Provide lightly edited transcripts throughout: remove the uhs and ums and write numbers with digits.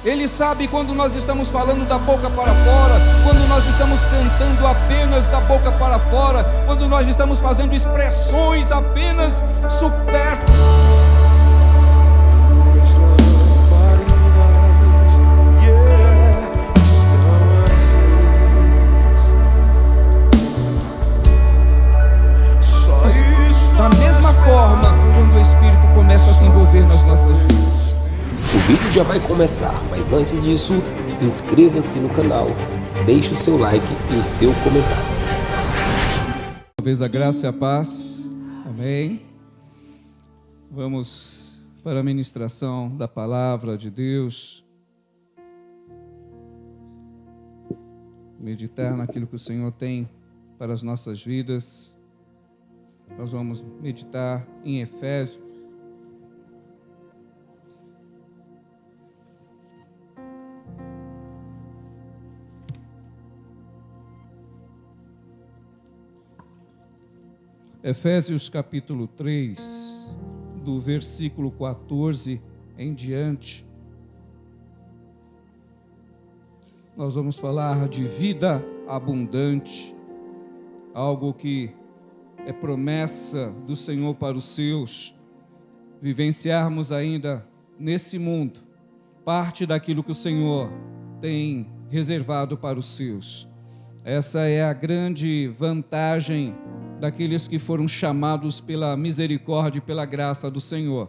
Ele sabe quando nós estamos falando da boca para fora, quando nós estamos cantando apenas da boca para fora, quando nós estamos fazendo expressões apenas supérfluas. Da mesma forma, quando o Espírito começa a se envolver nas nossas vidas. O vídeo já vai começar, mas antes disso, inscreva-se no canal, deixe o seu like e o seu comentário. Talvez a graça e a paz. Amém. Vamos para a ministração da palavra de Deus. Meditar naquilo que o Senhor tem para as nossas vidas. Nós vamos meditar em Efésios. Efésios capítulo 3, do versículo 14 em diante. Nós vamos falar de vida abundante, algo que é promessa do Senhor para os seus, vivenciarmos ainda nesse mundo, parte daquilo que o Senhor tem reservado para os seus. Essa é a grande vantagem daqueles que foram chamados pela misericórdia e pela graça do Senhor,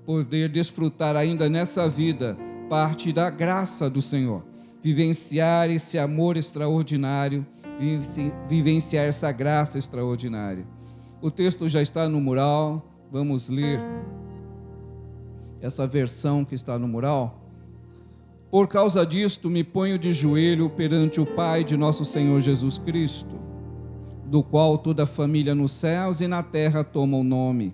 poder desfrutar ainda nessa vida parte da graça do Senhor, vivenciar esse amor extraordinário, vivenciar essa graça extraordinária. O texto já está no mural, vamos ler essa versão que está no mural. Por causa disto, me ponho de joelho perante o Pai de nosso Senhor Jesus Cristo, do qual toda a família nos céus e na terra toma o nome,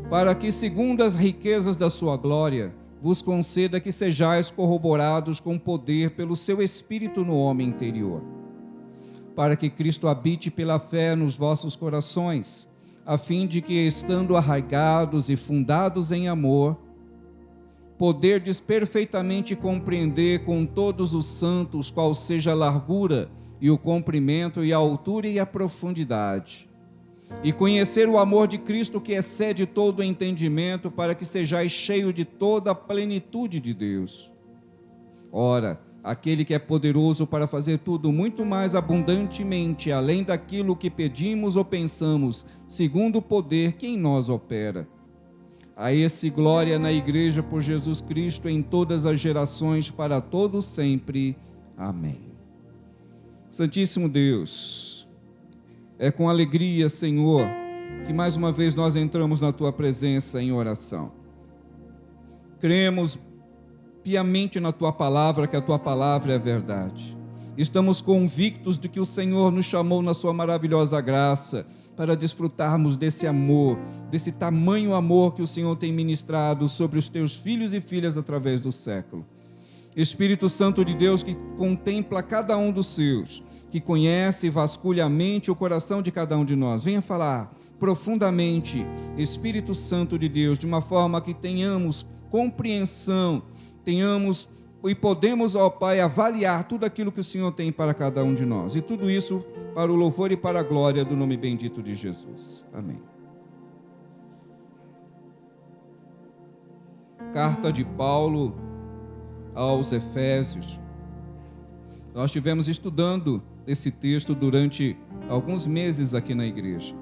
para que, segundo as riquezas da sua glória, vos conceda que sejais corroborados com poder pelo seu Espírito no homem interior, para que Cristo habite pela fé nos vossos corações, a fim de que, estando arraigados e fundados em amor, poderdes perfeitamente compreender com todos os santos qual seja a largura e o comprimento e a altura e a profundidade, e conhecer o amor de Cristo que excede todo o entendimento, para que sejais cheios de toda a plenitude de Deus. Ora, aquele que é poderoso para fazer tudo muito mais abundantemente, além daquilo que pedimos ou pensamos, segundo o poder que em nós opera. A esse glória na igreja por Jesus Cristo em todas as gerações, para todos sempre. Amém. Santíssimo Deus, é com alegria, Senhor, que mais uma vez nós entramos na Tua presença em oração. Cremos piamente na Tua palavra, que a Tua palavra é a verdade. Estamos convictos de que o Senhor nos chamou na Sua maravilhosa graça para desfrutarmos desse amor, desse tamanho amor que o Senhor tem ministrado sobre os Teus filhos e filhas através do século. Espírito Santo de Deus, que contempla cada um dos seus, que conhece e vasculha a mente e o coração de cada um de nós, venha falar profundamente, Espírito Santo de Deus, de uma forma que tenhamos compreensão, tenhamos e podemos, ó Pai, avaliar tudo aquilo que o Senhor tem para cada um de nós, e tudo isso para o louvor e para a glória do nome bendito de Jesus. Amém. Carta de Paulo aos Efésios. Nós estivemos estudando esse texto durante alguns meses aqui na igreja,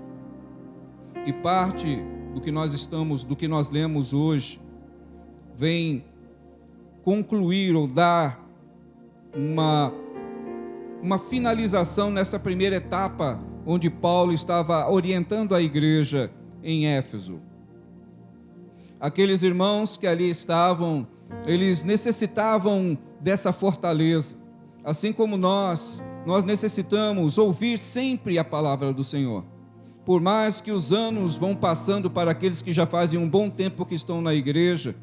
e parte do que nós lemos hoje vem concluir ou dar uma finalização nessa primeira etapa, onde Paulo estava orientando a igreja em Éfeso. Aqueles irmãos que ali estavam, eles necessitavam dessa fortaleza, assim como nós necessitamos ouvir sempre a palavra do Senhor. Por mais que os anos vão passando para aqueles que já fazem um bom tempo que estão na igreja,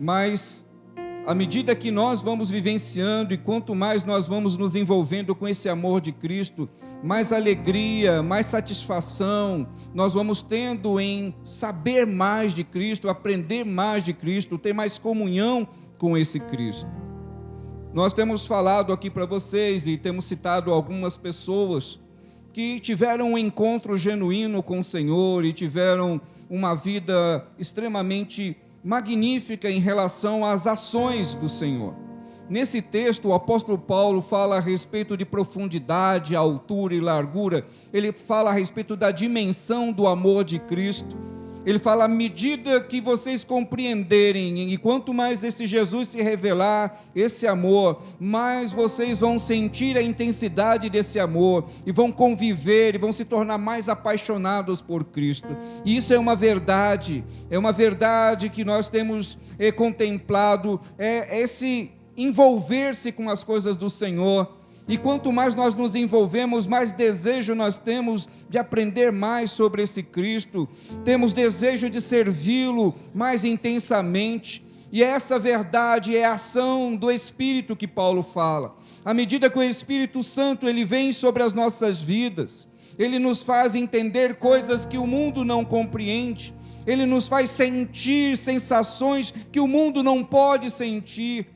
mas à medida que nós vamos vivenciando e quanto mais nós vamos nos envolvendo com esse amor de Cristo, mais alegria, mais satisfação nós vamos tendo em saber mais de Cristo, aprender mais de Cristo, ter mais comunhão com esse Cristo. Nós temos falado aqui para vocês e temos citado algumas pessoas que tiveram um encontro genuíno com o Senhor e tiveram uma vida extremamente magnífica em relação às ações do Senhor. Nesse texto, o apóstolo Paulo fala a respeito de profundidade, altura e largura. Ele fala a respeito da dimensão do amor de Cristo. Ele fala, à medida que vocês compreenderem, e quanto mais esse Jesus se revelar, esse amor, mais vocês vão sentir a intensidade desse amor, e vão conviver, e vão se tornar mais apaixonados por Cristo. E isso é uma verdade que nós temos contemplado, esse envolver-se com as coisas do Senhor. E quanto mais nós nos envolvemos, mais desejo nós temos de aprender mais sobre esse Cristo, temos desejo de servi-lo mais intensamente, e essa verdade é a ação do Espírito que Paulo fala. À medida que o Espírito Santo ele vem sobre as nossas vidas, ele nos faz entender coisas que o mundo não compreende, ele nos faz sentir sensações que o mundo não pode sentir.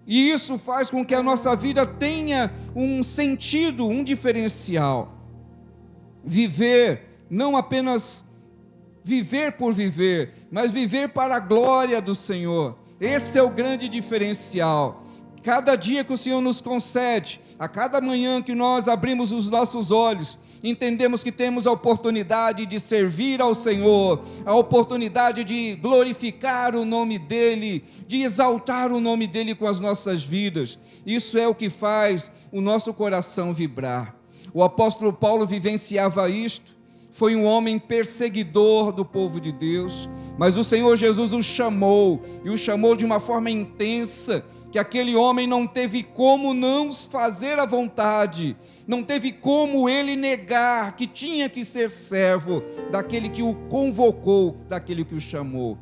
E isso faz com que a nossa vida tenha um sentido, um diferencial. Viver, não apenas viver por viver, mas viver para a glória do Senhor. Esse é o grande diferencial. Cada dia que o Senhor nos concede, a cada manhã que nós abrimos os nossos olhos, entendemos que temos a oportunidade de servir ao Senhor, a oportunidade de glorificar o nome dEle, de exaltar o nome dEle com as nossas vidas. Isso é o que faz o nosso coração vibrar. O apóstolo Paulo vivenciava isto, foi um homem perseguidor do povo de Deus, mas o Senhor Jesus o chamou, e o chamou de uma forma intensa, que aquele homem não teve como não fazer a vontade, não teve como ele negar que tinha que ser servo daquele que o convocou, daquele que o chamou.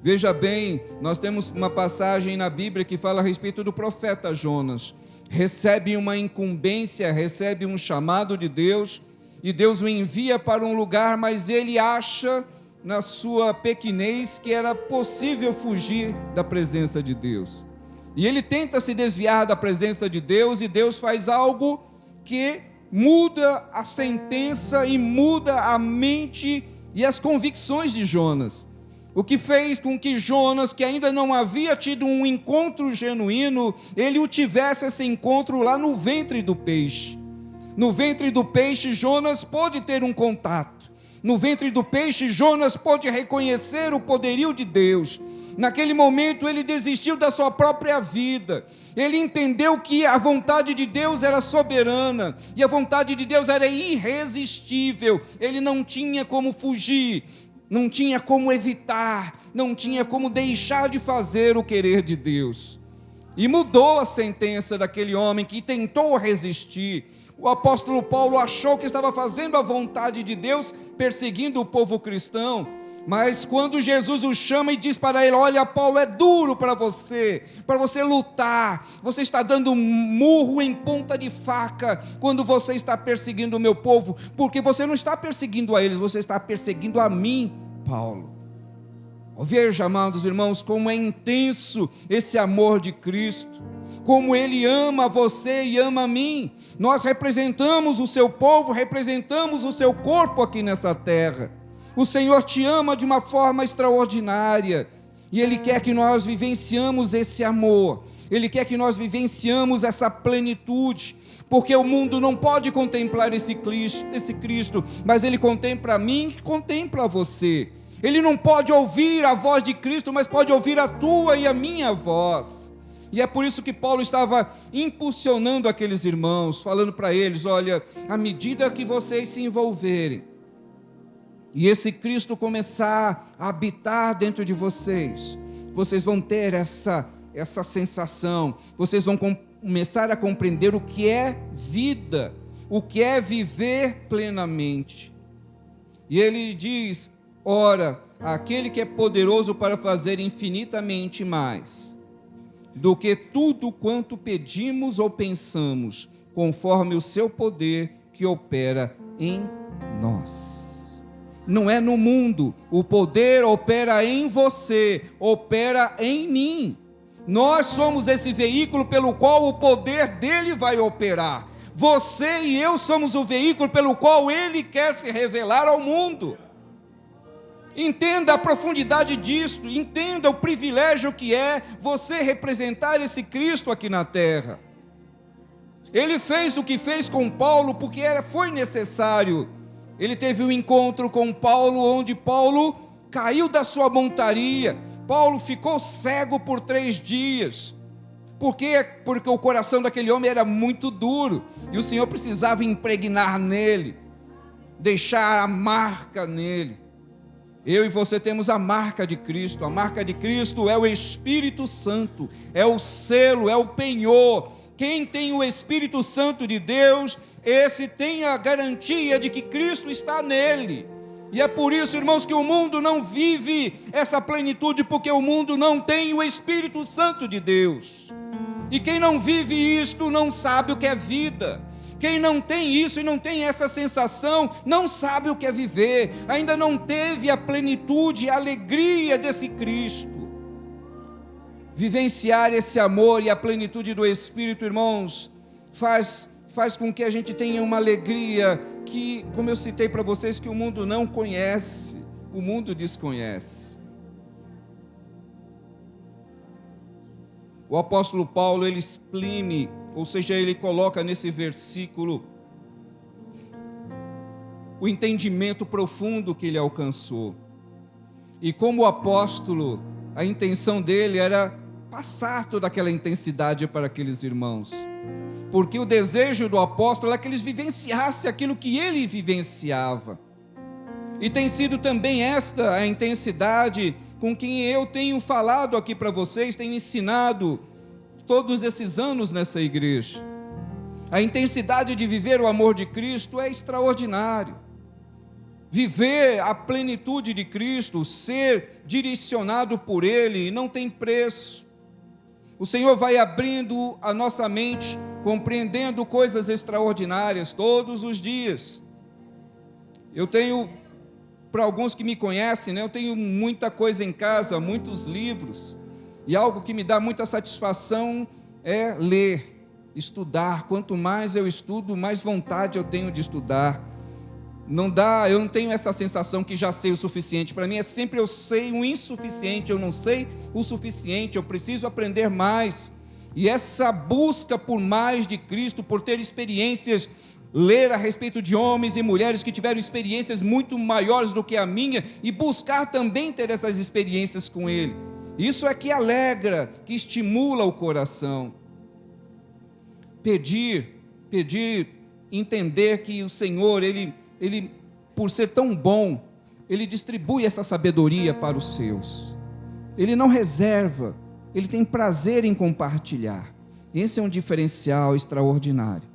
Veja bem, nós temos uma passagem na Bíblia que fala a respeito do profeta Jonas. Recebe uma incumbência, recebe um chamado de Deus, e Deus o envia para um lugar, mas ele acha na sua pequenez que era possível fugir da presença de Deus. E ele tenta se desviar da presença de Deus, e Deus faz algo que muda a sentença e muda a mente e as convicções de Jonas. O que fez com que Jonas, que ainda não havia tido um encontro genuíno, ele o tivesse esse encontro lá no ventre do peixe. No ventre do peixe, Jonas pôde ter um contato. No ventre do peixe, Jonas pôde reconhecer o poderio de Deus. Naquele momento ele desistiu da sua própria vida, ele entendeu que a vontade de Deus era soberana, e a vontade de Deus era irresistível, ele não tinha como fugir, não tinha como evitar, não tinha como deixar de fazer o querer de Deus, e mudou a sentença daquele homem que tentou resistir. O apóstolo Paulo achou que estava fazendo a vontade de Deus, perseguindo o povo cristão, mas quando Jesus o chama e diz para ele: olha, Paulo, é duro para você lutar, você está dando um murro em ponta de faca, quando você está perseguindo o meu povo, porque você não está perseguindo a eles, você está perseguindo a mim, Paulo. Veja, amados irmãos, como é intenso esse amor de Cristo, como Ele ama você e ama a mim. Nós representamos o seu povo, representamos o seu corpo aqui nessa terra. O Senhor te ama de uma forma extraordinária, e Ele quer que nós vivenciamos esse amor, Ele quer que nós vivenciamos essa plenitude, porque o mundo não pode contemplar esse Cristo, mas Ele contempla a mim e contempla você. Ele não pode ouvir a voz de Cristo, mas pode ouvir a tua e a minha voz. E é por isso que Paulo estava impulsionando aqueles irmãos, falando para eles: olha, à medida que vocês se envolverem, e esse Cristo começar a habitar dentro de vocês, vocês vão ter essa sensação, vocês vão começar a compreender o que é vida, o que é viver plenamente. E ele diz: ora, aquele que é poderoso para fazer infinitamente mais do que tudo quanto pedimos ou pensamos, conforme o seu poder que opera em nós. Não é no mundo, o poder opera em você, opera em mim. Nós somos esse veículo pelo qual o poder dele vai operar. Você e eu somos o veículo pelo qual ele quer se revelar ao mundo. Entenda a profundidade disso, entenda o privilégio que é você representar esse Cristo aqui na terra. Ele fez o que fez com Paulo porque foi necessário. Ele teve um encontro com Paulo, onde Paulo caiu da sua montaria. Paulo ficou cego por 3 dias. Por quê? Porque o coração daquele homem era muito duro, e o Senhor precisava impregnar nele, deixar a marca nele. Eu e você temos a marca de Cristo. A marca de Cristo é o Espírito Santo, é o selo, é o penhor. Quem tem o Espírito Santo de Deus, esse tem a garantia de que Cristo está nele. E é por isso, irmãos, que o mundo não vive essa plenitude, porque o mundo não tem o Espírito Santo de Deus. E quem não vive isto não sabe o que é vida. Quem não tem isso e não tem essa sensação, não sabe o que é viver. Ainda não teve a plenitude, a alegria desse Cristo. Vivenciar esse amor e a plenitude do Espírito, irmãos, faz com que a gente tenha uma alegria que, como eu citei para vocês, que o mundo não conhece, o mundo desconhece. O apóstolo Paulo, ele exprime, ou seja, ele coloca nesse versículo o entendimento profundo que ele alcançou. E como apóstolo, a intenção dele era passar toda aquela intensidade para aqueles irmãos. Porque o desejo do apóstolo é que eles vivenciassem aquilo que ele vivenciava. E tem sido também esta a intensidade com quem eu tenho falado aqui para vocês, tenho ensinado todos esses anos nessa igreja. A intensidade de viver o amor de Cristo é extraordinário. Viver a plenitude de Cristo, ser direcionado por Ele, não tem preço. O Senhor vai abrindo a nossa mente, compreendendo coisas extraordinárias todos os dias. Eu tenho, para alguns que me conhecem, eu tenho muita coisa em casa, muitos livros, e algo que me dá muita satisfação é ler, estudar. Quanto mais eu estudo, mais vontade eu tenho de estudar. Eu não tenho essa sensação que já sei o suficiente. Para mim é sempre eu sei o insuficiente, eu não sei o suficiente, eu preciso aprender mais. E essa busca por mais de Cristo, por ter experiências, ler a respeito de homens e mulheres que tiveram experiências muito maiores do que a minha, e buscar também ter essas experiências com Ele. Isso é que alegra, que estimula o coração. Pedir, entender que o Senhor, Ele, por ser tão bom, Ele distribui essa sabedoria para os seus. Ele não reserva, Ele tem prazer em compartilhar. Esse é um diferencial extraordinário.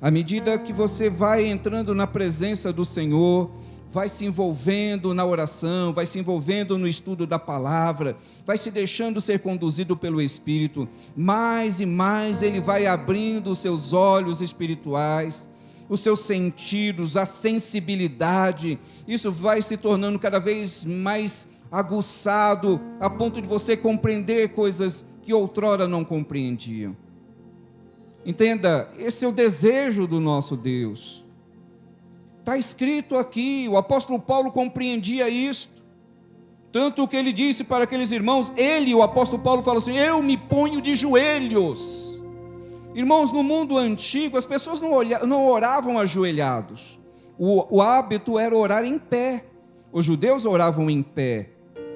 À medida que você vai entrando na presença do Senhor, vai se envolvendo na oração, vai se envolvendo no estudo da palavra, vai se deixando ser conduzido pelo Espírito, mais e mais Ele vai abrindo os seus olhos espirituais, os seus sentidos, a sensibilidade. Isso vai se tornando cada vez mais aguçado, a ponto de você compreender coisas que outrora não compreendiam. Entenda, esse é o desejo do nosso Deus. Está escrito aqui, o apóstolo Paulo compreendia isto, tanto que ele disse para aqueles irmãos, o apóstolo Paulo fala assim, eu me ponho de joelhos. Irmãos, no mundo antigo, as pessoas não oravam ajoelhados, o hábito era orar em pé. Os judeus oravam em pé,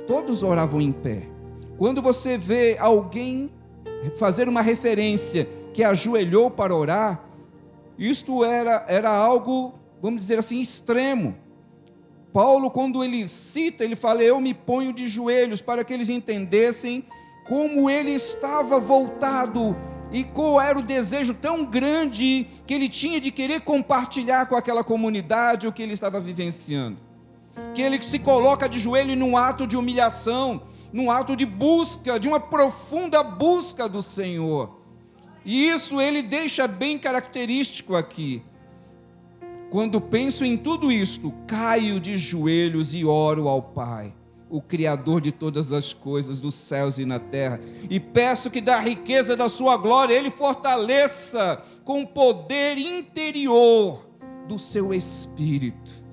todos oravam em pé. Quando você vê alguém fazer uma referência que ajoelhou para orar, isto era algo, vamos dizer assim, extremo. Paulo, quando ele cita, ele fala, eu me ponho de joelhos, para que eles entendessem como ele estava voltado e qual era o desejo tão grande que ele tinha de querer compartilhar com aquela comunidade o que ele estava vivenciando. Que ele se coloca de joelho num ato de humilhação, num ato de busca, de uma profunda busca do Senhor. E isso ele deixa bem característico aqui. Quando penso em tudo isto, caio de joelhos e oro ao Pai. o Criador de todas as coisas, dos céus e na terra. E peço que da riqueza da sua glória Ele fortaleça com o poder interior do seu Espírito.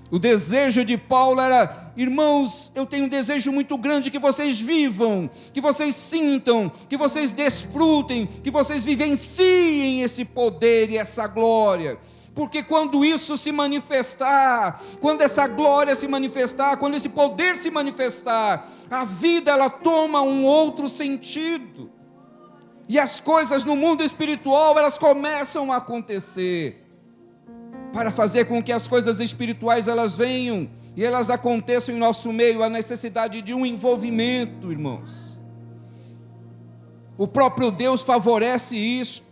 O desejo de Paulo era: irmãos, eu tenho um desejo muito grande que vocês vivam, que vocês sintam, que vocês desfrutem, que vocês vivenciem esse poder e essa glória. Porque quando isso se manifestar, quando essa glória se manifestar, quando esse poder se manifestar, a vida ela toma um outro sentido. E as coisas no mundo espiritual, elas começam a acontecer. Para fazer com que as coisas espirituais elas venham e elas aconteçam em nosso meio, a necessidade de um envolvimento, irmãos. O próprio Deus favorece isso.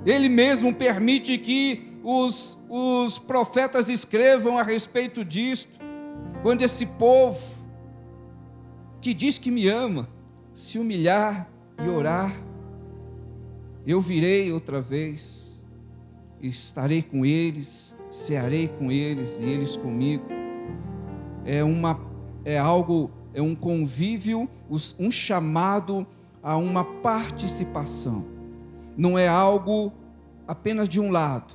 Ele mesmo permite que os profetas escrevam a respeito disto. Quando esse povo, que diz que me ama, se humilhar e orar, eu virei outra vez, estarei com eles, cearei com eles e eles comigo. É um convívio, um chamado a uma participação. Não é algo apenas de um lado,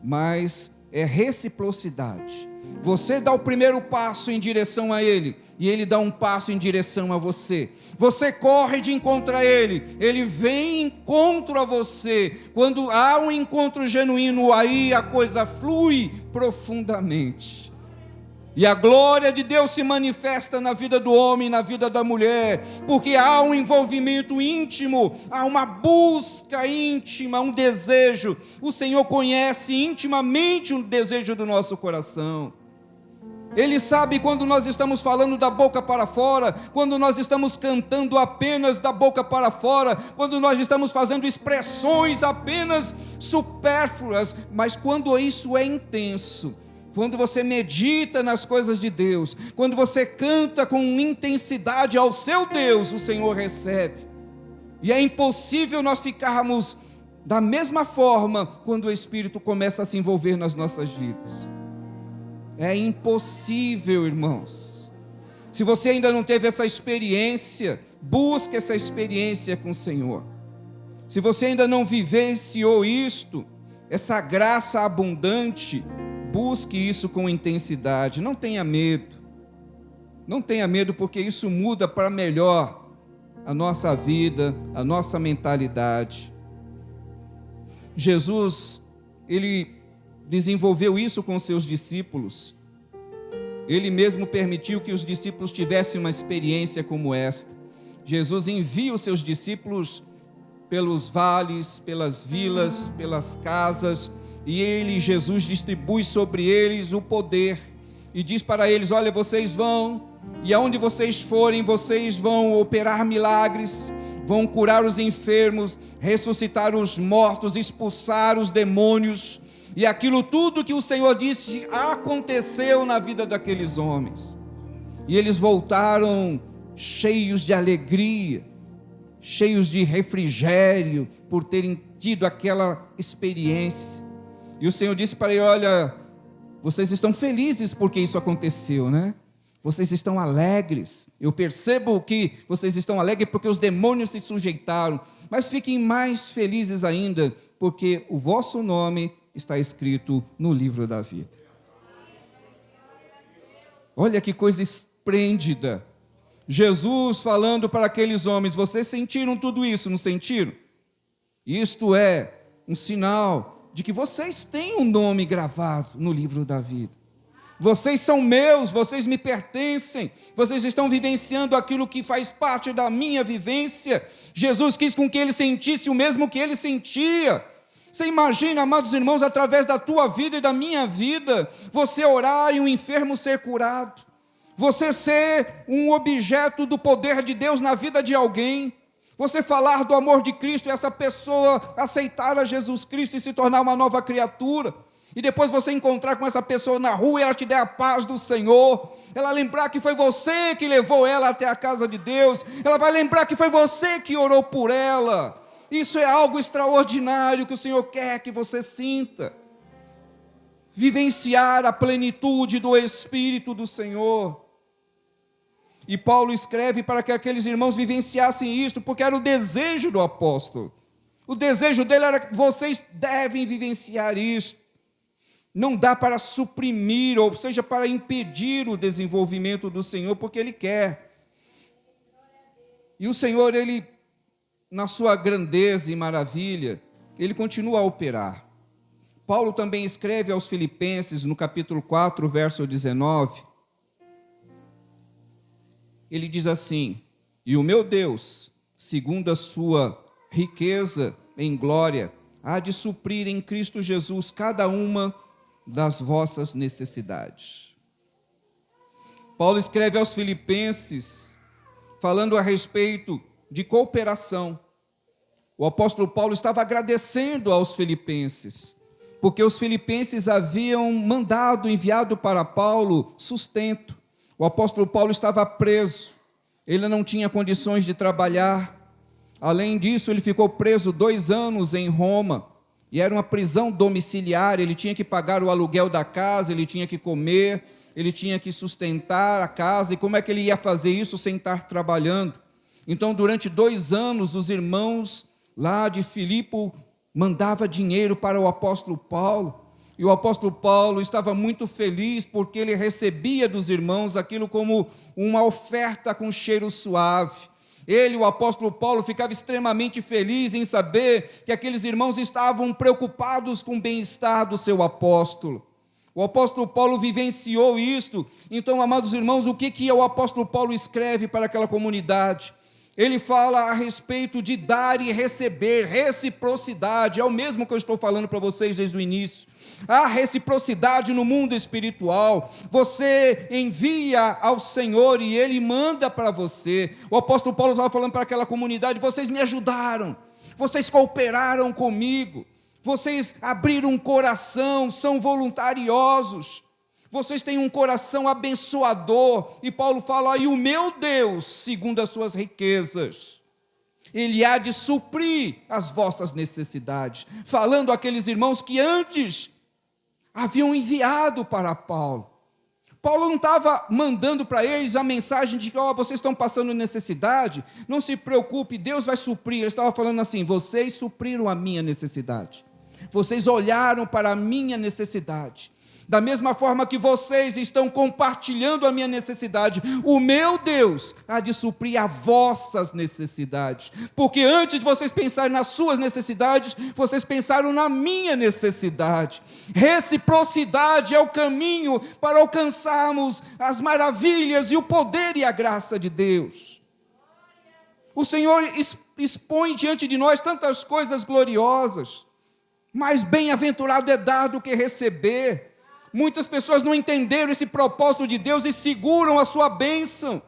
mas é reciprocidade. Você dá o primeiro passo em direção a Ele, e Ele dá um passo em direção a você. Você corre de encontro a Ele, Ele vem em encontro a você. Quando há um encontro genuíno, aí a coisa flui profundamente. E a glória de Deus se manifesta na vida do homem, na vida da mulher, porque há um envolvimento íntimo, há uma busca íntima, um desejo. O Senhor conhece intimamente o desejo do nosso coração. Ele sabe quando nós estamos falando da boca para fora, quando nós estamos cantando apenas da boca para fora, quando nós estamos fazendo expressões apenas supérfluas, mas quando isso é intenso. Quando você medita nas coisas de Deus, quando você canta com intensidade ao seu Deus, o Senhor recebe. E é impossível nós ficarmos da mesma forma quando o Espírito começa a se envolver nas nossas vidas. É impossível, irmãos. Se você ainda não teve essa experiência, busque essa experiência com o Senhor. Se você ainda não vivenciou isto, essa graça abundante, busque isso com intensidade. Não tenha medo. Não tenha medo, porque isso muda para melhor a nossa vida, a nossa mentalidade. Jesus, Ele desenvolveu isso com os seus discípulos. Ele mesmo permitiu que os discípulos tivessem uma experiência como esta. Jesus envia os seus discípulos pelos vales, pelas vilas, pelas casas, e Jesus distribui sobre eles o poder, e diz para eles: olha, vocês vão, e aonde vocês forem, vocês vão operar milagres, vão curar os enfermos, ressuscitar os mortos, expulsar os demônios, e aquilo tudo que o Senhor disse aconteceu na vida daqueles homens, e eles voltaram cheios de alegria, cheios de refrigério, por terem tido aquela experiência. E o Senhor disse para ele: olha, vocês estão felizes porque isso aconteceu, né? Vocês estão alegres. Eu percebo que vocês estão alegres porque os demônios se sujeitaram. Mas fiquem mais felizes ainda, porque o vosso nome está escrito no livro da vida. Olha que coisa esplêndida. Jesus falando para aqueles homens: vocês sentiram tudo isso, não sentiram? Isto é um sinal de que vocês têm um nome gravado no livro da vida. Vocês são meus, vocês me pertencem, vocês estão vivenciando aquilo que faz parte da minha vivência. Jesus quis com que ele sentisse o mesmo que ele sentia. Você imagina, amados irmãos, através da tua vida e da minha vida, você orar e um enfermo ser curado, você ser um objeto do poder de Deus na vida de alguém, você falar do amor de Cristo e essa pessoa aceitar a Jesus Cristo e se tornar uma nova criatura, e depois você encontrar com essa pessoa na rua e ela te der a paz do Senhor, ela lembrar que foi você que levou ela até a casa de Deus, ela vai lembrar que foi você que orou por ela. Isso é algo extraordinário que o Senhor quer que você sinta. Vivenciar a plenitude do Espírito do Senhor. E Paulo escreve para que aqueles irmãos vivenciassem isto, porque era o desejo do apóstolo. O desejo dele era que vocês devem vivenciar isto. Não dá para suprimir, ou seja, para impedir o desenvolvimento do Senhor, porque Ele quer. E o Senhor, Ele, na sua grandeza e maravilha, Ele continua a operar. Paulo também escreve aos Filipenses, no capítulo 4, verso 19, ele diz assim: e o meu Deus, segundo a sua riqueza em glória, há de suprir em Cristo Jesus cada uma das vossas necessidades. Paulo escreve aos Filipenses, falando a respeito de cooperação. O apóstolo Paulo estava agradecendo aos filipenses, porque os filipenses haviam enviado para Paulo sustento. O apóstolo Paulo estava preso, ele não tinha condições de trabalhar. Além disso, ele ficou preso 2 anos em Roma, e era uma prisão domiciliar. Ele tinha que pagar o aluguel da casa, ele tinha que comer, ele tinha que sustentar a casa, e como é que ele ia fazer isso sem estar trabalhando? Então, durante 2 anos, os irmãos lá de Filipe mandavam dinheiro para o apóstolo Paulo, e o apóstolo Paulo estava muito feliz, porque ele recebia dos irmãos aquilo como uma oferta com cheiro suave. Ele, o apóstolo Paulo, ficava extremamente feliz em saber que aqueles irmãos estavam preocupados com o bem-estar do seu apóstolo. O apóstolo Paulo vivenciou isto. Então, amados irmãos, o que o apóstolo Paulo escreve para aquela comunidade? Ele fala a respeito de dar e receber, reciprocidade. É o mesmo que eu estou falando para vocês desde o início. Há reciprocidade no mundo espiritual. Você envia ao Senhor e Ele manda para você. O apóstolo Paulo estava falando para aquela comunidade: vocês me ajudaram, vocês cooperaram comigo, vocês abriram um coração, são voluntariosos, vocês têm um coração abençoador. E Paulo fala: e o meu Deus, segundo as suas riquezas, Ele há de suprir as vossas necessidades. Falando àqueles irmãos que antes haviam enviado para Paulo. Paulo não estava mandando para eles a mensagem de que vocês estão passando necessidade, não se preocupe, Deus vai suprir. Ele estava falando assim: vocês supriram a minha necessidade, vocês olharam para a minha necessidade. Da mesma forma que vocês estão compartilhando a minha necessidade, o meu Deus há de suprir as vossas necessidades. Porque antes de vocês pensarem nas suas necessidades, vocês pensaram na minha necessidade. Reciprocidade é o caminho para alcançarmos as maravilhas e o poder e a graça de Deus. O Senhor expõe diante de nós tantas coisas gloriosas, mas bem-aventurado é dar do que receber. Muitas pessoas não entenderam esse propósito de Deus e seguram a sua bênção.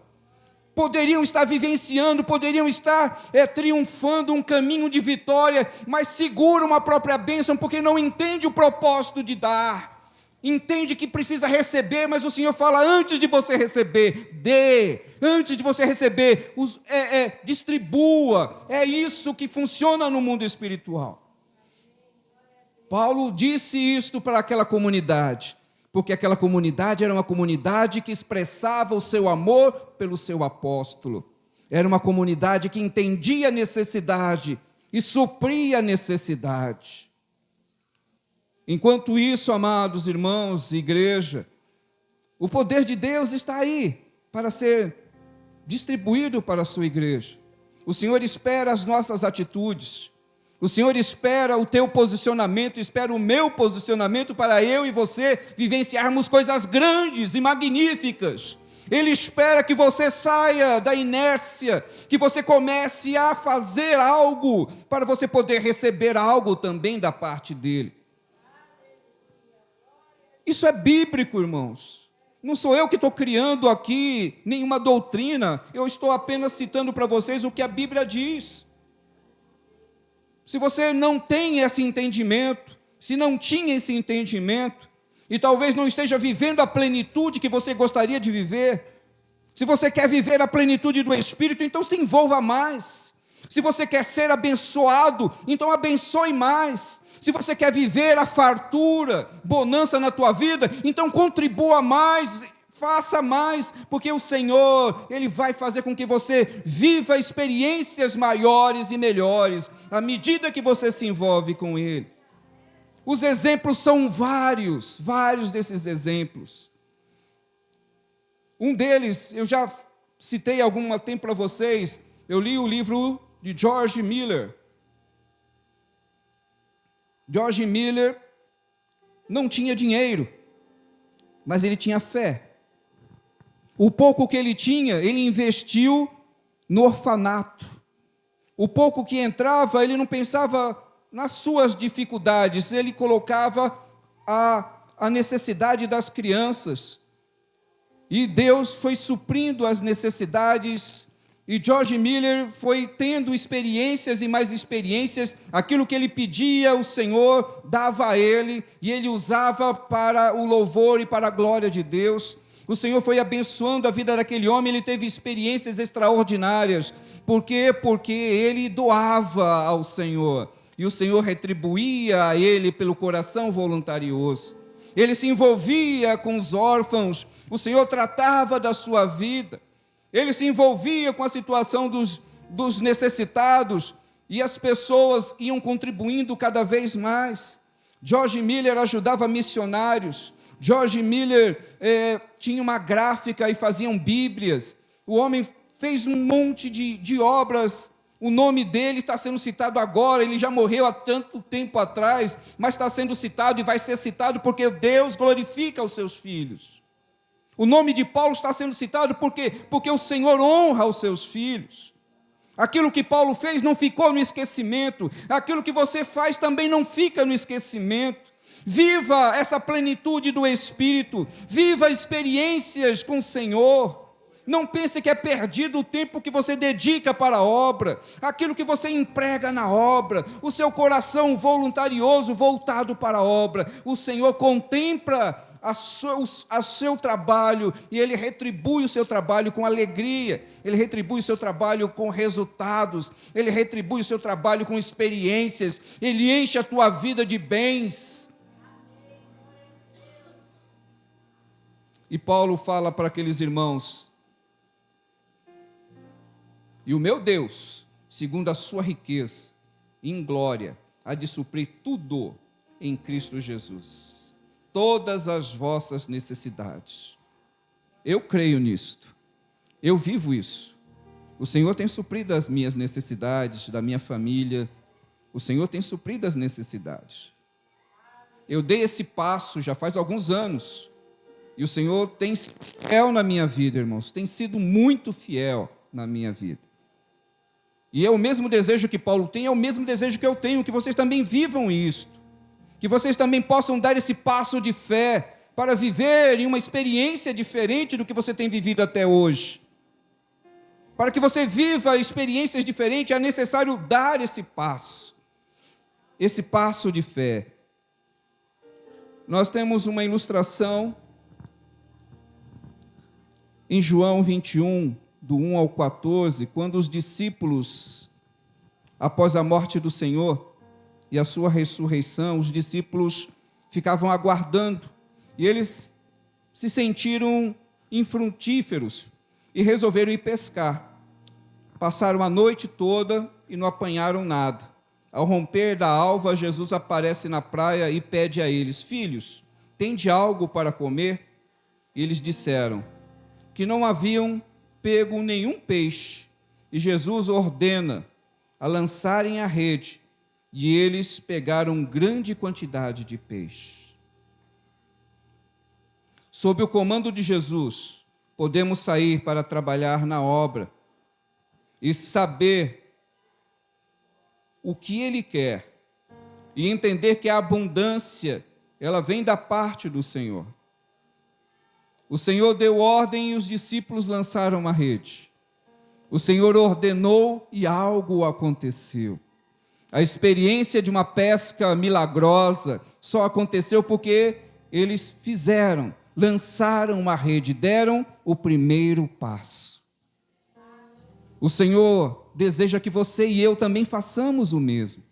Poderiam estar vivenciando, poderiam estar triunfando um caminho de vitória, mas seguram a própria bênção porque não entende o propósito de dar. Entende que precisa receber, mas o Senhor fala: antes de você receber, dê. Antes de você receber, distribua. É isso que funciona no mundo espiritual. Paulo disse isto para aquela comunidade, porque aquela comunidade era uma comunidade que expressava o seu amor pelo seu apóstolo. Era uma comunidade que entendia a necessidade e supria a necessidade. Enquanto isso, amados irmãos e igreja, o poder de Deus está aí para ser distribuído para a sua igreja. O Senhor espera as nossas atitudes. O Senhor espera o teu posicionamento, espera o meu posicionamento para eu e você vivenciarmos coisas grandes e magníficas. Ele espera que você saia da inércia, que você comece a fazer algo para você poder receber algo também da parte dele. Isso é bíblico, irmãos. Não sou eu que estou criando aqui nenhuma doutrina, eu estou apenas citando para vocês o que a Bíblia diz. Se você não tem esse entendimento, se não tinha esse entendimento, e talvez não esteja vivendo a plenitude que você gostaria de viver, se você quer viver a plenitude do Espírito, então se envolva mais. Se você quer ser abençoado, então abençoe mais. Se você quer viver a fartura, bonança na tua vida, então contribua mais, Faça mais, porque o Senhor, Ele vai fazer com que você viva experiências maiores e melhores, à medida que você se envolve com Ele. Os exemplos são vários desses exemplos. Um deles, eu já citei há algum tempo para vocês, eu li o livro de George Miller. George Miller não tinha dinheiro, mas ele tinha fé. O pouco que ele tinha, ele investiu no orfanato. O pouco que entrava, ele não pensava nas suas dificuldades, ele colocava a necessidade das crianças. E Deus foi suprindo as necessidades, e George Miller foi tendo experiências e mais experiências. Aquilo que ele pedia, o Senhor dava a ele, e ele usava para o louvor e para a glória de Deus. O Senhor foi abençoando a vida daquele homem, ele teve experiências extraordinárias. Por quê? Porque ele doava ao Senhor, e o Senhor retribuía a ele pelo coração voluntarioso. Ele se envolvia com os órfãos, o Senhor tratava da sua vida. Ele se envolvia com a situação dos necessitados, e as pessoas iam contribuindo cada vez mais. George Miller ajudava missionários. George Miller tinha uma gráfica e faziam bíblias. O homem fez um monte de obras. O nome dele está sendo citado agora, ele já morreu há tanto tempo atrás, mas está sendo citado e vai ser citado porque Deus glorifica os seus filhos. O nome de Paulo está sendo citado porque o Senhor honra os seus filhos. Aquilo que Paulo fez não ficou no esquecimento, aquilo que você faz também não fica no esquecimento. Viva essa plenitude do Espírito, viva experiências com o Senhor. Não pense que é perdido o tempo que você dedica para a obra, aquilo que você emprega na obra, o seu coração voluntarioso voltado para a obra. O Senhor contempla a seu trabalho, e Ele retribui o seu trabalho com alegria, Ele retribui o seu trabalho com resultados, Ele retribui o seu trabalho com experiências, Ele enche a tua vida de bens. E Paulo fala para aqueles irmãos: e o meu Deus, segundo a sua riqueza, em glória, há de suprir tudo em Cristo Jesus, todas as vossas necessidades. Eu creio nisto, eu vivo isso. O Senhor tem suprido as minhas necessidades, da minha família, o Senhor tem suprido as necessidades. Eu dei esse passo já faz alguns anos, e o Senhor tem sido fiel na minha vida, irmãos, tem sido muito fiel na minha vida. E é o mesmo desejo que Paulo tem, é o mesmo desejo que eu tenho, que vocês também vivam isto, que vocês também possam dar esse passo de fé, para viver em uma experiência diferente do que você tem vivido até hoje. Para que você viva experiências diferentes, é necessário dar esse passo de fé. Nós temos uma ilustração em João 21, do 1 ao 14, quando os discípulos, após a morte do Senhor e a sua ressurreição, os discípulos ficavam aguardando, e eles se sentiram infrutíferos e resolveram ir pescar. Passaram a noite toda e não apanharam nada. Ao romper da alva, Jesus aparece na praia e pede a eles: filhos, tende algo para comer? E eles disseram que não haviam pego nenhum peixe. E Jesus ordena a lançarem a rede, e eles pegaram grande quantidade de peixe. Sob o comando de Jesus, podemos sair para trabalhar na obra e saber o que Ele quer, e entender que a abundância, ela vem da parte do Senhor. O Senhor deu ordem e os discípulos lançaram a rede. O Senhor ordenou e algo aconteceu. A experiência de uma pesca milagrosa só aconteceu porque eles lançaram uma rede, deram o primeiro passo. O Senhor deseja que você e eu também façamos o mesmo.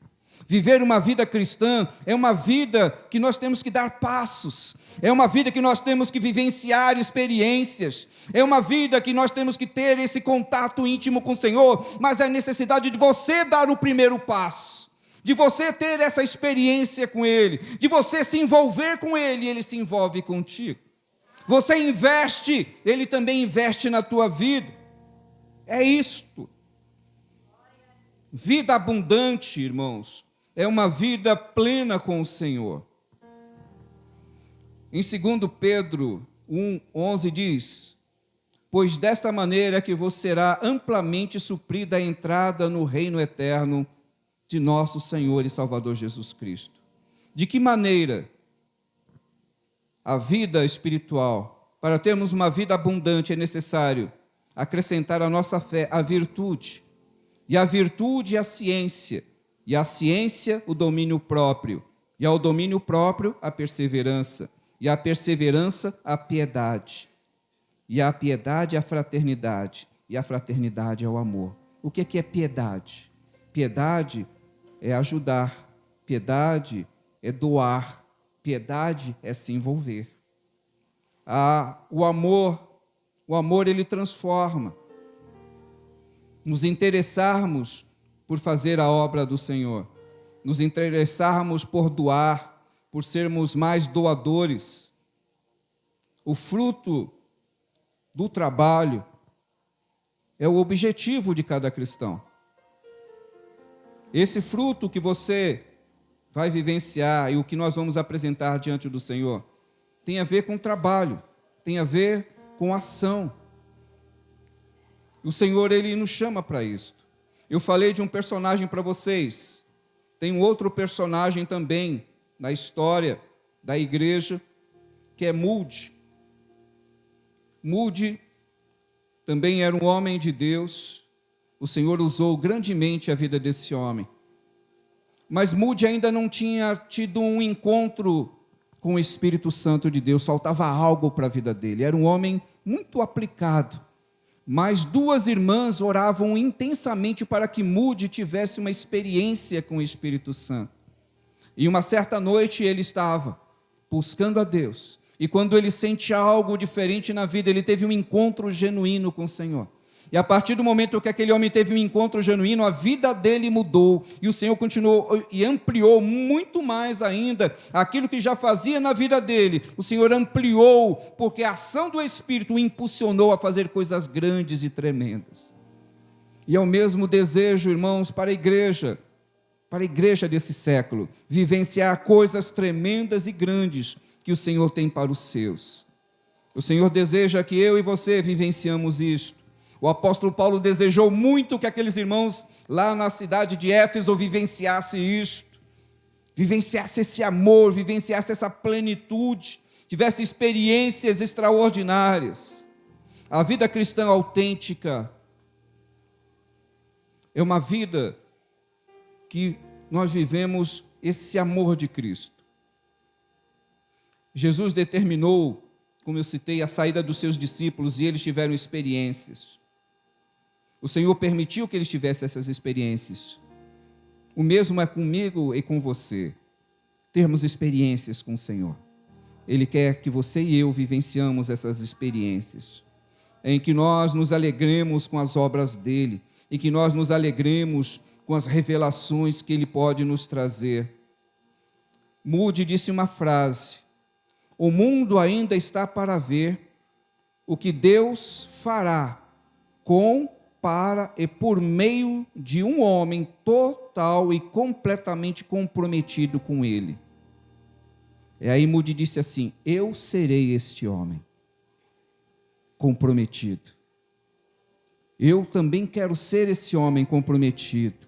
Viver uma vida cristã é uma vida que nós temos que dar passos, é uma vida que nós temos que vivenciar experiências, é uma vida que nós temos que ter esse contato íntimo com o Senhor, mas é a necessidade de você dar o primeiro passo, de você ter essa experiência com Ele, de você se envolver com Ele e Ele se envolve contigo. Você investe, Ele também investe na tua vida. É isto. Vida abundante, irmãos, é uma vida plena com o Senhor. Em 2 Pedro 1:11 diz: pois desta maneira que vos será amplamente suprida a entrada no reino eterno de nosso Senhor e Salvador Jesus Cristo. De que maneira? A vida espiritual, para termos uma vida abundante, é necessário acrescentar à nossa fé a virtude, e a virtude a ciência, e a ciência o domínio próprio, e ao domínio próprio a perseverança, e a perseverança a piedade, e a piedade a fraternidade, e a fraternidade é o amor. O que é piedade? Piedade é ajudar, piedade é doar, piedade é se envolver. O amor ele transforma. Nos interessarmos por fazer a obra do Senhor, nos interessarmos por doar, por sermos mais doadores. O fruto do trabalho é o objetivo de cada cristão. Esse fruto que você vai vivenciar e o que nós vamos apresentar diante do Senhor tem a ver com trabalho, tem a ver com ação. O Senhor, Ele nos chama para isto. Eu falei de um personagem para vocês. Tem um outro personagem também na história da igreja, que é Moody. Moody também era um homem de Deus. O Senhor usou grandemente a vida desse homem. Mas Moody ainda não tinha tido um encontro com o Espírito Santo de Deus. Faltava algo para a vida dele. Era um homem muito aplicado. Mas duas irmãs oravam intensamente para que Moody tivesse uma experiência com o Espírito Santo. E uma certa noite ele estava buscando a Deus. E quando ele sente algo diferente na vida, ele teve um encontro genuíno com o Senhor. E a partir do momento que aquele homem teve um encontro genuíno, a vida dele mudou. E o Senhor continuou e ampliou muito mais ainda aquilo que já fazia na vida dele. O Senhor ampliou, porque a ação do Espírito o impulsionou a fazer coisas grandes e tremendas. E é o mesmo desejo, irmãos, para a igreja desse século, vivenciar coisas tremendas e grandes que o Senhor tem para os seus. O Senhor deseja que eu e você vivenciamos isto. O apóstolo Paulo desejou muito que aqueles irmãos lá na cidade de Éfeso vivenciassem isto, vivenciassem esse amor, vivenciassem essa plenitude, tivessem experiências extraordinárias. A vida cristã autêntica é uma vida que nós vivemos esse amor de Cristo. Jesus determinou, como eu citei, a saída dos seus discípulos e eles tiveram experiências. O Senhor permitiu que eles tivessem essas experiências. O mesmo é comigo e com você. Termos experiências com o Senhor. Ele quer que você e eu vivenciamos essas experiências, em que nós nos alegremos com as obras dele, em que nós nos alegremos com as revelações que ele pode nos trazer. Moody disse uma frase: o mundo ainda está para ver o que Deus fará com, para e por meio de um homem total e completamente comprometido com ele. E aí Moody disse assim: eu serei este homem comprometido. Eu também quero ser esse homem comprometido.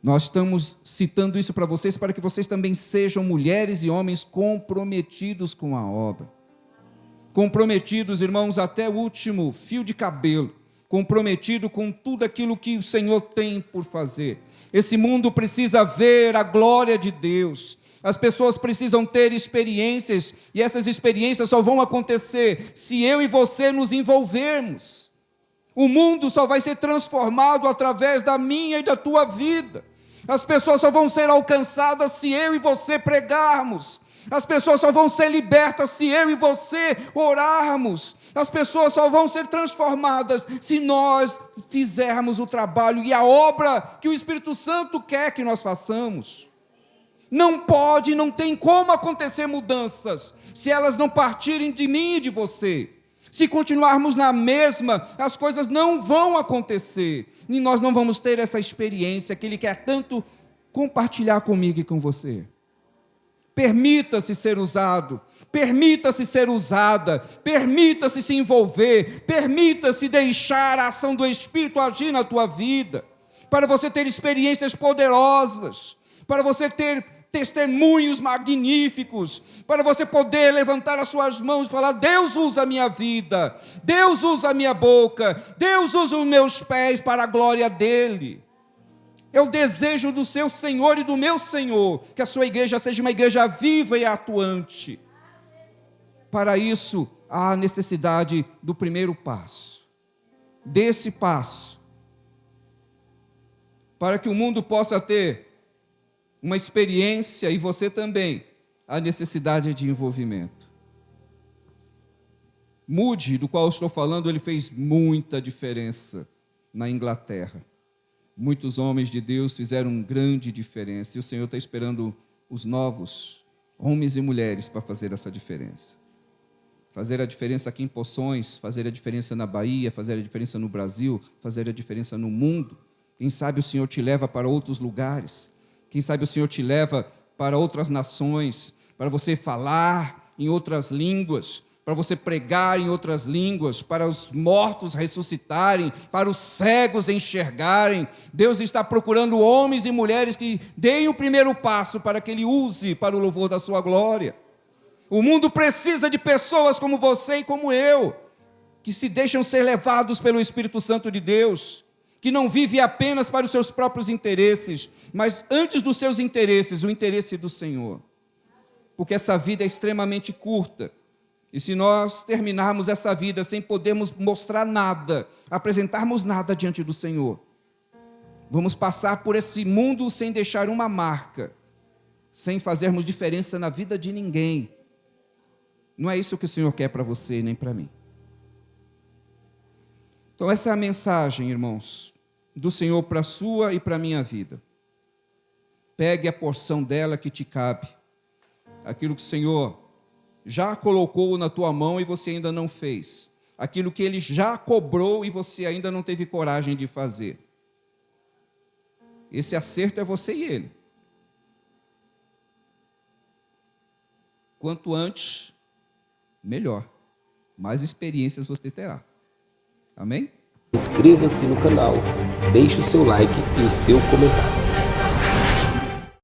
Nós estamos citando isso para vocês, para que vocês também sejam mulheres e homens comprometidos com a obra. Comprometidos, irmãos, até o último fio de cabelo. Comprometido com tudo aquilo que o Senhor tem por fazer. Esse mundo precisa ver a glória de Deus. As pessoas precisam ter experiências, e essas experiências só vão acontecer se eu e você nos envolvermos. O mundo só vai ser transformado através da minha e da tua vida. As pessoas só vão ser alcançadas se eu e você pregarmos. As pessoas só vão ser libertas se eu e você orarmos. As pessoas só vão ser transformadas se nós fizermos o trabalho e a obra que o Espírito Santo quer que nós façamos. Não pode, não tem como acontecer mudanças se elas não partirem de mim e de você. Se continuarmos na mesma, as coisas não vão acontecer. E nós não vamos ter essa experiência que Ele quer tanto compartilhar comigo e com você. Permita-se ser usado, permita-se ser usada, permita-se se envolver, permita-se deixar a ação do Espírito agir na tua vida, para você ter experiências poderosas, para você ter testemunhos magníficos, para você poder levantar as suas mãos e falar: Deus usa a minha vida, Deus usa a minha boca, Deus usa os meus pés para a glória dEle. É o desejo do seu Senhor e do meu Senhor, que a sua igreja seja uma igreja viva e atuante. Para isso, há a necessidade do primeiro passo, desse passo, para que o mundo possa ter uma experiência, e você também, a necessidade de envolvimento. Moody, do qual eu estou falando, ele fez muita diferença na Inglaterra. Muitos homens de Deus fizeram grande diferença, e o Senhor está esperando os novos homens e mulheres para fazer essa diferença. Fazer a diferença aqui em Poções, fazer a diferença na Bahia, fazer a diferença no Brasil, fazer a diferença no mundo. Quem sabe o Senhor te leva para outros lugares. Quem sabe o Senhor te leva para outras nações, para você falar em outras línguas, para você pregar em outras línguas, para os mortos ressuscitarem, para os cegos enxergarem. Deus está procurando homens e mulheres que deem o primeiro passo para que Ele use para o louvor da sua glória. O mundo precisa de pessoas como você e como eu, que se deixam ser levados pelo Espírito Santo de Deus, que não vive apenas para os seus próprios interesses, mas antes dos seus interesses, o interesse do Senhor. Porque essa vida é extremamente curta, e se nós terminarmos essa vida sem podermos mostrar nada, apresentarmos nada diante do Senhor, vamos passar por esse mundo sem deixar uma marca, sem fazermos diferença na vida de ninguém. Não é isso que o Senhor quer para você nem para mim. Então essa é a mensagem, irmãos, do Senhor para a sua e para a minha vida. Pegue a porção dela que te cabe. Aquilo que o Senhor já colocou na tua mão e você ainda não fez. Aquilo que Ele já cobrou e você ainda não teve coragem de fazer. Esse acerto é você e Ele. Quanto antes, melhor. Mais experiências você terá. Amém? Inscreva-se no canal, deixe o seu like e o seu comentário.